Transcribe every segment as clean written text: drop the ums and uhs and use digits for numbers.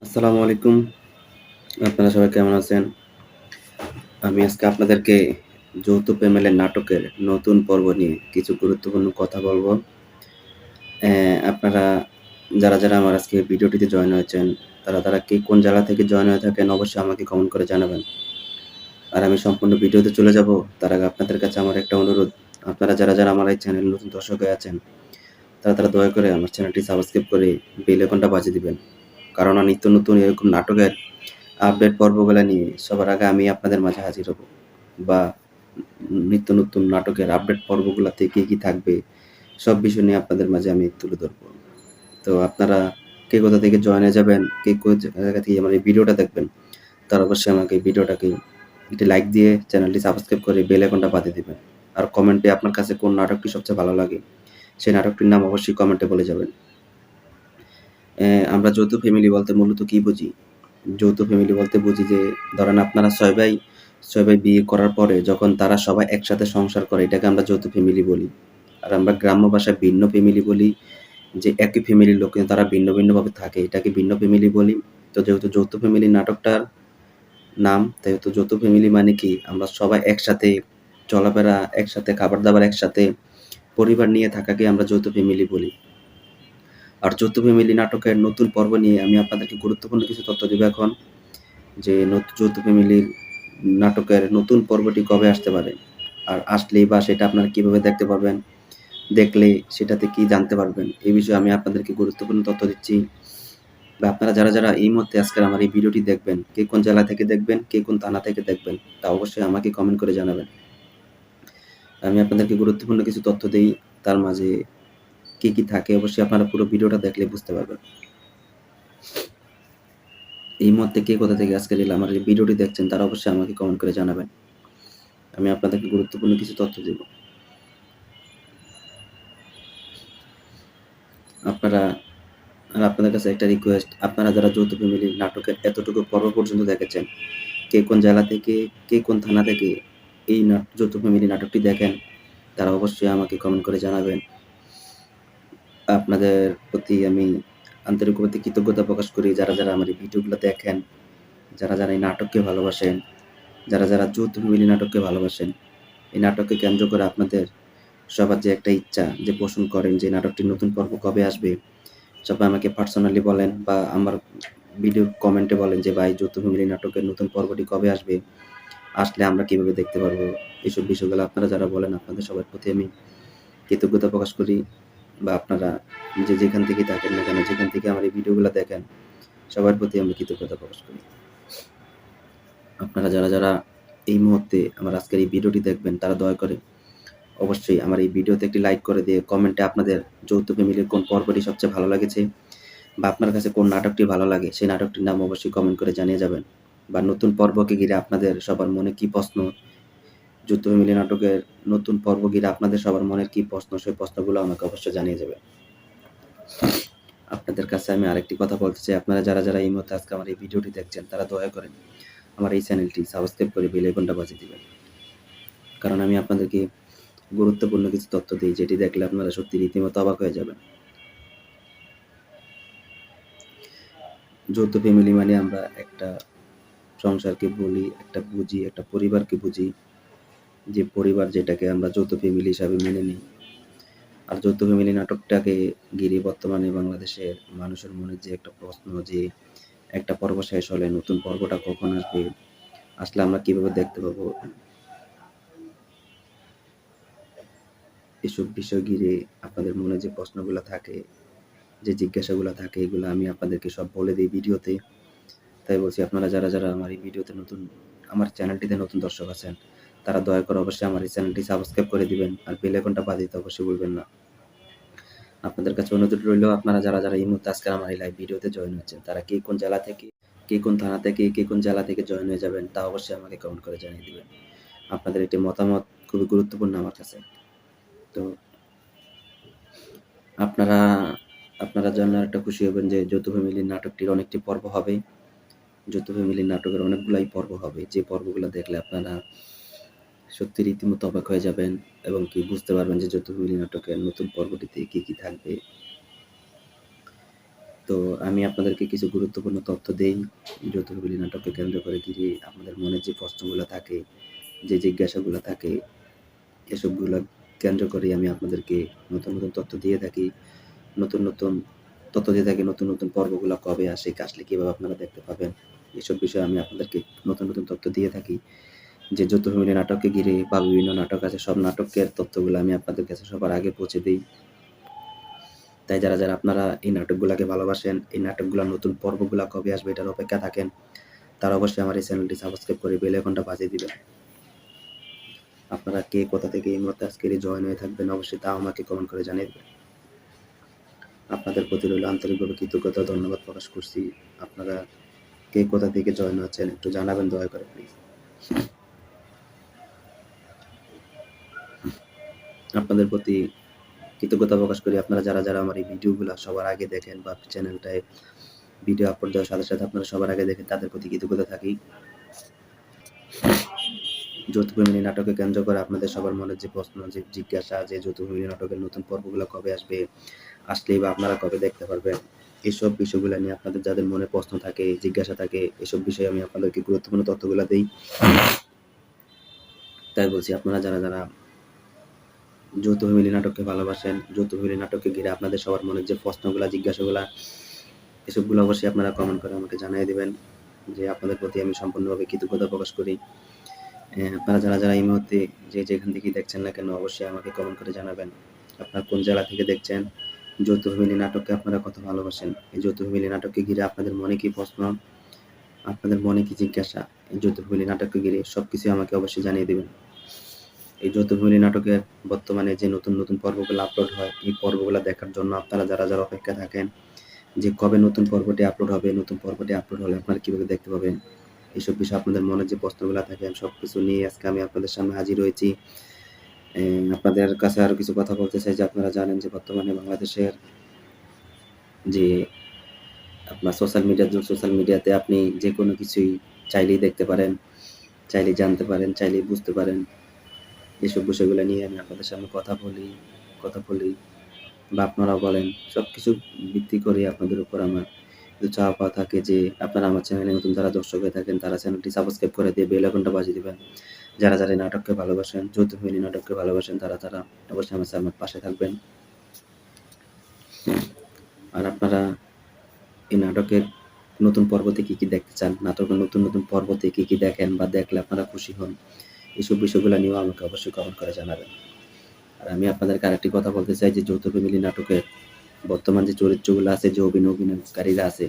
আসসালামু আলাইকুম। আপনারা সবাই কেমন আছেন? আমি আজকে আপনাদেরকে যৌথ ফ্যামিলি নাটকের নতুন পর্ব নিয়ে কিছু গুরুত্বপূর্ণ কথা বলব। আপনারা যারা আমার আজকে ভিডিওটিতে জয়েন হয়েছেন, তারা কে কোন জেলা থেকে জয়েন হয়ে থাকেন অবশ্যই আমাকে কমেন্ট করে জানাবেন। আর আমি সম্পূর্ণ ভিডিওতে চলে যাব তার আগে আপনাদের কাছে আমার একটা অনুরোধ, আপনারা যারা আমার এই চ্যানেলে নতুন দর্শক হয়ে আছেন, তারা দয়া করে আমার চ্যানেলটি সাবস্ক্রাইব করে বেল আইকনটা বাজিয়ে দিবেন। কারণ নিত্য নতুন এরকম নাটকের আপডেট পর্বগুলা নিয়ে সবার আগে আমি আপনাদের মাঝে হাজির হব। বা নিত্য নতুন নাটকের আপডেট পর্বগুলাতে কি থাকবে সব বিষয় নিয়ে আপনাদের মাঝে আমি তুলে ধরব। তো আপনারা কে কোথা থেকে জয়েন হয়ে যাবেন, কে কোন জায়গা থেকে আমার এই ভিডিওটা দেখবেন, তারা অবশ্যই আমাকে এই ভিডিওটাকে একটি লাইক দিয়ে চ্যানেলটি সাবস্ক্রাইব করে বেল আইকনটা বাজিয়ে দিবেন। আর কমেন্টে আপনার কাছে কোন নাটকটি সবচেয়ে ভালো লাগে, সেই নাটকটির নাম অবশ্যই কমেন্টে বলে যাবেন। আমরা যৌথ ফ্যামিলি বলতে মূলত কি বুঝি? যৌথ ফ্যামিলি বলতে বুঝি যে ধরেন আপনারা ৬ ভাই বিয়ে করার পরে যখন তারা সবাই একসাথে সংসার করে এটাকে আমরা যৌথ ফ্যামিলি বলি। আর আমরা গ্রাম্য ভাষায় ভিন্ন ফ্যামিলি বলি যে একই ফ্যামিলির লোক কিন্তু তারা ভিন্নভাবে থাকে এটাকে ভিন্ন ফ্যামিলি বলি। তো যেহেতু যৌথ ফ্যামিলি নাটকটার নাম, সেহেতু যৌথ ফ্যামিলি মানে কি আমরা সবাই একসাথে চলাফেরা, একসাথে খাবার-দাবার, একসাথে পরিবার নিয়ে থাকাকে আমরা যৌথ ফ্যামিলি বলি। আর যৌথ ফ্যামিলি নাটকের নতুন পর্ব নিয়ে আমি আপনাদেরকে গুরুত্বপূর্ণ কিছু তথ্য দেব এখন। যে যৌথ ফ্যামিলির নাটকের নতুন পর্বটি কবে আসতে পারে? আর আসলেই বা সেটা আপনারা কিভাবে দেখতে পারবেন? দেখলে সেটাতে কি জানতে পারবেন? এই বিষয়ে আমি আপনাদেরকে গুরুত্বপূর্ণ তথ্য দিচ্ছি। বা আপনারা যারা এই মুহূর্তে আজকের আমার এই ভিডিওটি দেখবেন, কে কোন জেলা থেকে দেখবেন, কে কোন থানা থেকে দেখবেন, তা অবশ্যই আমাকে কমেন্ট করে জানাবেন। আমি আপনাদেরকে গুরুত্বপূর্ণ কিছু তথ্য দেই, তার মাঝে কি থাকে অবশ্যই আপনারা পুরো ভিডিওটা দেখলে বুঝতে পারবেন। এই মুহূর্তে কে কোথা থেকে আজকের আমার এই ভিডিওটি দেখছেন তারা অবশ্যই আমাকে কমেন্ট করে জানাবেন। আমি আপনাদেরকে গুরুত্বপূর্ণ কিছু তথ্য দেব। আপনারা আর আপনাদের কাছে একটা রিকোয়েস্ট, আপনারা যারা যৌথ ফ্যামিলি নাটকের এতটুকু পর্ব পর্যন্ত দেখেছেন, কে কোন জেলা থেকে, কে কোন থানা থেকে এই যৌথ ফ্যামিলি নাটকটি দেখেন, তারা অবশ্যই আমাকে কমেন্ট করে জানাবেন। আপনাদের প্রতি আমি আন্তরিকভাবে কৃতজ্ঞতা প্রকাশ করি যারা আমার এই ভিডিওগুলো দেখেন, যারা এই নাটককে ভালোবাসেন, যারা যৌথ ফ্যামিলি নাটককে ভালোবাসেন। এই নাটককে কেন্দ্র করে আপনাদের সবার যে একটা ইচ্ছা যে পোষণ করেন যে নাটকটির নতুন পর্ব কবে আসবে, সবাই আমাকে পার্সোনালি বলেন বা আমার ভিডিওর কমেন্টে বলেন যে ভাই যৌথ ফ্যামিলি নাটকের নতুন পর্বটি কবে আসবে? আসলে আমরা কিভাবে দেখতে পারবো? এসব বিষয়গুলো আপনারা যারা বলেন আপনাদের সবার প্রতি আমি কৃতজ্ঞতা প্রকাশ করি। বা আপনারা যেখান থেকেই থাকেন না কেন, যেখান থেকে আমার এই ভিডিওগুলো দেখেন, সবার প্রতি আমি কৃতজ্ঞতা প্রকাশ করি। আপনারা যারা এই মুহূর্তে আমার আজকের এই ভিডিওটি দেখবেন তারা দয়া করে অবশ্যই আমার এই ভিডিওতে একটি লাইক করে দিয়ে কমেন্টে আপনাদের যৌথ ফ্যামিলির কোন পর্বটি সবচেয়ে ভালো লেগেছে বা আপনার কাছে কোন নাটকটি ভালো লাগে সেই নাটকটির নাম অবশ্যই কমেন্ট করে জানিয়ে যাবেন। বা নতুন পর্বকে ঘিরে আপনাদের সবার মনে কি প্রশ্ন, যৌথ ফ্যামিলি নাটকের নতুন পর্ব ঘিরে আপনাদের সবার মনের কি প্রশ্ন, সেই প্রশ্নগুলো আমাকে অবশ্যই জানিয়ে যাবেন। আপনাদের কাছে আমি আরেকটি কথা বলতে চাই, আপনারা যারা এই মুহূর্তে আজকে আমার এই ভিডিওটি দেখছেন তারা দয়া করে আমার এই চ্যানেলটি সাবস্ক্রাইব করে বেল আইকনটা বাজিয়ে দিবেন। কারণ আমি আপনাদেরকে গুরুত্বপূর্ণ কিছু তথ্য দিই যেটি দেখলে আপনারা সত্যি রীতিমতো অবাক হয়ে যাবেন। যৌথ ফ্যামিলি মানে আমরা একটা সংসারকে বলি, একটা পরিবারকে বুঝি, যে পরিবার যেটাকে আমরা যৌথ ফ্যামিলি হিসাবে মেনে নিই। আর যৌথ ফ্যামিলি নাটকটাকে ঘিরে বর্তমানে বাংলাদেশের মানুষের মনে যে একটা প্রশ্ন যে একটা পর্ব শেষ হলে নতুন পর্বটা কখন আসবে? আসলে আমরা কিভাবে দেখতে পাবো? এসব বিষয় ঘিরে আপনাদের মনে যে প্রশ্নগুলা থাকে, যে জিজ্ঞাসাগুলা থাকে এগুলা আমি আপনাদেরকে সব বলে দেই ভিডিওতে। তাই বলছি আপনারা যারা আমার এই ভিডিওতে নতুন, আমার চ্যানেলটিতে নতুন দর্শক আছেন, তারা দয়া করে অবশ্যই আমার এই চ্যানেলটি সাবস্ক্রাইব করে দিবেন। আর বেল আইকনটা বাজিয়ে দিতে অবশ্যই ভুলবেন না। আপনাদের কাছে অনুরোধ রইল আপনারা যারা এই মুহূর্তে আজকে আমার এই লাইভ ভিডিওতে জয়েন হচ্ছেন, তারা কে কোন জেলা থেকে, কে কোন থানা থেকে, কে কোন জেলা থেকে জয়েন হয়ে যাবেন তা অবশ্যই আমাকে কমেন্ট করে জানিয়ে দিবেন। আপনাদের একটি মতামত খুবই গুরুত্বপূর্ণ আমার কাছে। তো আপনারা আপনারা জানলে আরেকটা খুশি হবেন যে যৌথ ফ্যামিলির নাটকটির অনেকটি পর্ব হবে। যৌথ ফ্যামিলির নাটকের অনেকগুলাই পর্ব হবে। যে পর্বগুলো দেখলে আপনারা সত্যি রীতিমতো অবাক হয়ে যাবেন এবং কি বুঝতে পারবেন যে যৌথ ফ্যামিলি নাটকের নতুন পর্বটিতে কি থাকবে। তো আমি আপনাদেরকে কিছু গুরুত্বপূর্ণ তথ্য দেই যৌথ ফ্যামিলি নাটককে কেন্দ্র করে ঘিরে আপনাদের মনে যে প্রশ্নগুলো থাকে, যে জিজ্ঞাসাগুলো থাকে, এসবগুলো কেন্দ্র করেই আমি আপনাদেরকে নতুন নতুন তথ্য দিয়ে থাকি। নতুন নতুন তথ্য দিয়ে থাকি, নতুন নতুন পর্বগুলো কবে আসে, আসলে কীভাবে আপনারা দেখতে পাবেন, এসব বিষয়ে আমি আপনাদেরকে নতুন নতুন তথ্য দিয়ে থাকি। যে যৌথ ফ্যামিলি নাটককে ঘিরে বা বিভিন্ন নাটক আছে, সব নাটকের তথ্যগুলো আমি আপনাদের কাছে সবার আগে পৌঁছে দিই। তাই যারা যারা আপনারা এই নাটকগুলোকে ভালোবাসেন, এই নাটকগুলোর নতুন পর্বগুলো কবে আসবে এটার অপেক্ষা থাকেন, তারা অবশ্যই আমার এই চ্যানেলটি সাবস্ক্রাইব করে বেল আইকনটা বাজিয়ে দিবেন। আপনারা কে কোথা থেকে এই মুহূর্তে আজকের জয়েন হয়ে থাকবেন অবশ্যই তা আমাকে কমেন্ট করে জানিয়ে দেবেন। আপনাদের প্রতি রইল আন্তরিকভাবে কৃতজ্ঞতা, ধন্যবাদ প্রকাশ করছি। আপনারা কে কোথা থেকে জয়েন হচ্ছেন একটু জানাবেন দয়া করে প্লিজ। আপনাদের প্রতি কৃতজ্ঞতা প্রকাশ করি, আপনারা যারা যারা আমার এই ভিডিওগুলো সবার আগে দেখেন বা চ্যানেলটায় ভিডিও আপলোড দেওয়ার সাথে সাথে আপনারা সবার আগে দেখেন, তাদের প্রতি কৃতজ্ঞতা থাকি। যৌথ ফ্যামিলি নাটককে কেন্দ্র করে আপনাদের সবার মনে যে প্রশ্ন, যে জিজ্ঞাসা, যে যৌথ ফ্যামিলি নাটকের নতুন পর্বগুলো কবে আসবে, আসলেই বা আপনারা কবে দেখতে পারবেন, এসব বিষয়গুলো নিয়ে আপনাদের যাদের মনে প্রশ্ন থাকে, জিজ্ঞাসা থাকে, এসব বিষয়ে আমি আপনাদেরকে গুরুত্বপূর্ণ তথ্যগুলো দিই। তাই বলছি, আপনারা যারা যারা যৌথ ফ্যামিলি নাটককে ভালোবাসেন, যৌথ ফ্যামিলি নাটককে ঘিরে আপনাদের সবার মনের যে প্রশ্নগুলা, জিজ্ঞাসাগুলা, এসবগুলো অবশ্যই আপনারা কমেন্ট করে আমাকে জানিয়ে দিবেন, যে আপনাদের প্রতি আমি সম্পূর্ণভাবে কৃতজ্ঞতা প্রকাশ করি। আপনারা যারা যারা এই মুহূর্তে যে যেখান থেকেই দেখছেন না কেন অবশ্যই আমাকে কমেন্ট করে জানাবেন আপনারা কোন জেলা থেকে দেখছেন, যৌথ ফ্যামিলি নাটককে আপনারা কত ভালোবাসেন, এই যৌথ ফ্যামিলি নাটককে ঘিরে আপনাদের মনে কি প্রশ্ন, আপনাদের মনে কি জিজ্ঞাসা, এই যৌথ ফ্যামিলি নাটককে ঘিরে সবকিছু আমাকে অবশ্যই জানিয়ে দিবেন। এই যৌথ ফ্যামিলি নাটকের বর্তমানে যে নতুন নতুন পর্বগুলো আপলোড হয়, এই পর্বগুলো দেখার জন্য আপনারা যারা যারা অপেক্ষা থাকেন যে কবে নতুন পর্বটি আপলোড হবে, নতুন পর্বটি আপলোড হলে আপনারা কীভাবে দেখতে পাবেন, এইসব বিষয়ে আপনাদের মনে যে প্রশ্নগুলো থাকে আমি সব কিছু নিয়ে আজকে আমি আপনাদের সামনে হাজির হয়েছি। আপনাদের কাছে আরও কিছু কথা বলতে চাই যে আপনারা জানেন যে বর্তমানে বাংলাদেশের যে আপনার সোশ্যাল মিডিয়ার যুগ, সোশ্যাল মিডিয়াতে আপনি যে কোনো কিছুই চাইলেই দেখতে পারেন, চাইলেই জানতে পারেন, চাইলেই বুঝতে পারেন। এসব বিষয়গুলো নিয়ে আমি আপনাদের সামনে কথা বলি বা আপনারাও বলেন, সব কিছু ভিত্তি করে আপনাদের উপর আমার কিছু চাওয়া পাওয়া থাকে যে আপনারা আমার চ্যানেলে নতুন যারা দর্শক হয়ে থাকেন তারা চ্যানেলটি সাবস্ক্রাইব করে দিয়ে বেল আইকনটা বাজিয়ে দিবেন। যারা যারা এই নাটককে ভালোবাসেন, যৌথ ফ্যামিলি নাটককে ভালোবাসেন, তারা তারা অবশ্যই আমার পাশে থাকবেন। আর আপনারা এই নাটকের নতুন পর্বতে কী কী দেখতে চান, নাটকের নতুন নতুন পর্বতে কী কী দেখেন বা দেখলে আপনারা খুশি হন, এইসব বিষয়গুলো নিয়েও আমাকে অবশ্যই কমেন্ট করে জানাবেন। আর আমি আপনাদেরকে আরেকটি কথা বলতে চাই যে যৌথ ফ্যামিলি নাটকের বর্তমান যে চরিত্রগুলো আছে, যে অভিনয়কারীরা আছে,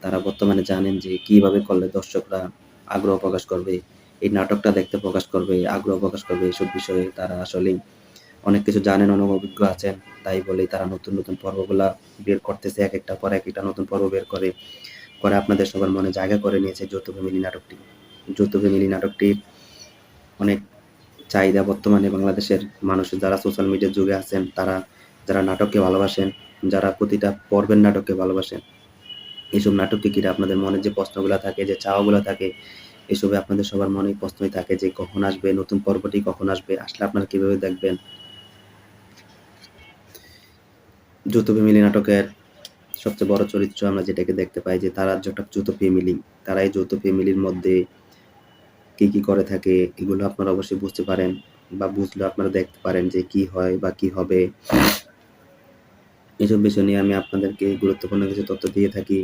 তারা বর্তমানে জানেন যে কীভাবে করলে দর্শকরা আগ্রহ প্রকাশ করবে, এই নাটকটা দেখতে প্রকাশ করবে, আগ্রহ প্রকাশ করবে, এসব বিষয়ে তারা আসলেই অনেক কিছু জানেন, অনেক অভিজ্ঞ আছেন। তাই বলেই তারা নতুন নতুন পর্বগুলা বের করতেছে, এক একটা পর এক একটা নতুন পর্ব বের করে আপনাদের সবার মনে জায়গা করে নিয়েছে যৌথ ফ্যামিলি নাটকটি। যৌথ ফ্যামিলি নাটকটির অনেক চাহিদা বর্তমানে বাংলাদেশের মানুষের, যারা সোশ্যাল মিডিয়ার যুগে আছেন, তারা যারা নাটককে ভালোবাসেন, যারা প্রতিটা পর্বের নাটককে ভালোবাসেন, এইসব নাটককে ঘিরে আপনাদের মনে যে প্রশ্নগুলো থাকে, যে চাওয়াগুলো থাকে, এসবে আপনাদের সবার মনেই প্রশ্নই থাকে যে কখন আসবে নতুন পর্বটি, কখন আসবে, আসলে আপনারা কীভাবে দেখবেন। যৌথ ফ্যামিলি নাটকের সবচেয়ে বড় চরিত্র আমরা যেটাকে দেখতে পাই যে তারা একটা যৌথ ফ্যামিলি, তারা এই যৌথ ফ্যামিলির মধ্যে কি কি করে থাকে এগুলো আপনারা অবশ্যই বুঝতে পারেন বা বুঝলে আপনারা দেখতে পারেন যে কি হয় বা কি হবে। এসব বিষয় নিয়ে আমি আপনাদেরকে গুরুত্বপূর্ণ কিছু তথ্য দিয়ে থাকি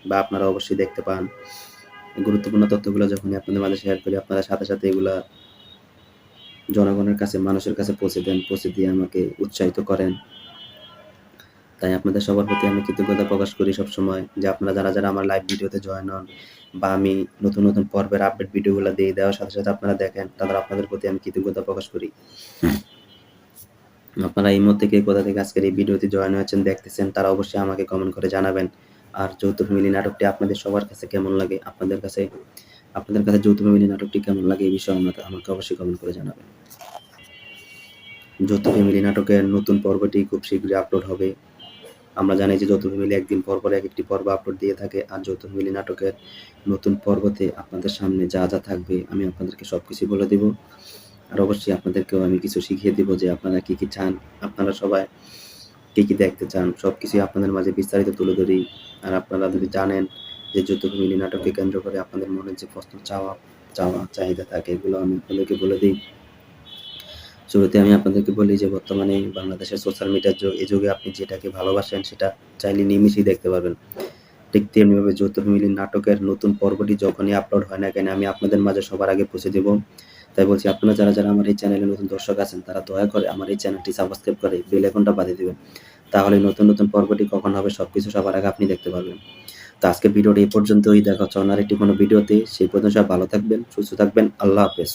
বা আপনারা অবশ্যই দেখতে পান। গুরুত্বপূর্ণ তথ্যগুলো যখনই আপনাদের মাঝে শেয়ার করি, আপনারা সাথে সাথে এগুলা জনগণের কাছে, মানুষের কাছে পৌঁছে দেন, পৌঁছে দিয়ে আমাকে উৎসাহিত করেন। তাই আপনাদের সবার প্রতি আমি কৃতজ্ঞতা প্রকাশ করি সবসময় যে আপনারা যারা যারা আমার লাইভ ভিডিওতে জয়েন হন বা আমি নতুন নতুন পর্বের আপডেট ভিডিওগুলো দিয়ে দেওয়ার সাথে সাথে আপনারা দেখেন, তাদের আপনাদের প্রতি আমি কৃতজ্ঞতা প্রকাশ করি। আপনারা এই মুহূর্তে কে কোথা থেকে আজকের এই ভিডিওতে জয়েন হয়েছেন, দেখতেছেন, তারা অবশ্যই আমাকে কমেন্ট করে জানাবেন। আর যৌথ ফ্যামিলি নাটকটি আপনাদের সবার কাছে কেমন লাগে, আপনাদের কাছে যৌথ ফ্যামিলি নাটকটি কেমন লাগে এই বিষয়ে আমাকে অবশ্যই কমেন্ট করে জানাবেন। যৌথ ফ্যামিলি নাটকের নতুন পর্বটি খুব শীঘ্রই আপলোড হবে। আমরা জানি যে যৌথ ফ্যামিলি একদিন পর পর এক একটি পর্ব আপলোড দিয়ে থাকে। আর যৌথ ফ্যামিলি নাটকের নতুন পর্বতে আপনাদের সামনে যা যা থাকবে আমি আপনাদেরকে সবকিছু বলে দিব। আর অবশ্যই আপনাদেরকেও আমি কিছু শিখিয়ে দিব যে আপনারা কি কি চান। আপনারা সবাই কি, কি দেখতে চান সবকিছুই আপনাদের মাঝে বিস্তারিত তুলে ধরি। আর আপনারা যদি জানেন যে যৌথ ফ্যামিলি নাটককে কেন্দ্র করে আপনাদের মনের যে প্রশ্ন চাওয়া চাওয়া চাহিদা থাকে এগুলো আমি আপনাদেরকে বলে দেই। শুরুতে আমি আপনাদেরকে বলি যে বর্তমানে বাংলাদেশের সোশ্যাল মিডিয়ার এই যুগে আপনি যেটাকে ভালোবাসেন সেটা চাইলে নিমেষেই দেখতে পারবেন। ঠিক তেমনিভাবে যৌথ ফ্যামিলির নাটকের নতুন পর্বটি যখনই আপলোড হয় না কেন আমি আপনাদের মাঝে সবার আগে পৌঁছে দেব। তাই বলছি আপনারা যারা আমার এই চ্যানেলে নতুন দর্শক আছেন তারা দয়া করে আমার এই চ্যানেলটি সাবস্ক্রাইব করে বেল আইকনটা বাজিয়ে দিবেন। তাহলে নতুন পর্বটি কখন হবে সবকিছু সবার আগে আপনি দেখতে পারবেন। তো আজকের ভিডিওটা এই পর্যন্তই। দেখা হচ্ছে অন্য আরেকটি কোনো ভিডিওতে। সেই পর্যন্ত সবাই ভালো থাকবেন, সুস্থ থাকবেন। আল্লাহ হাফেজ।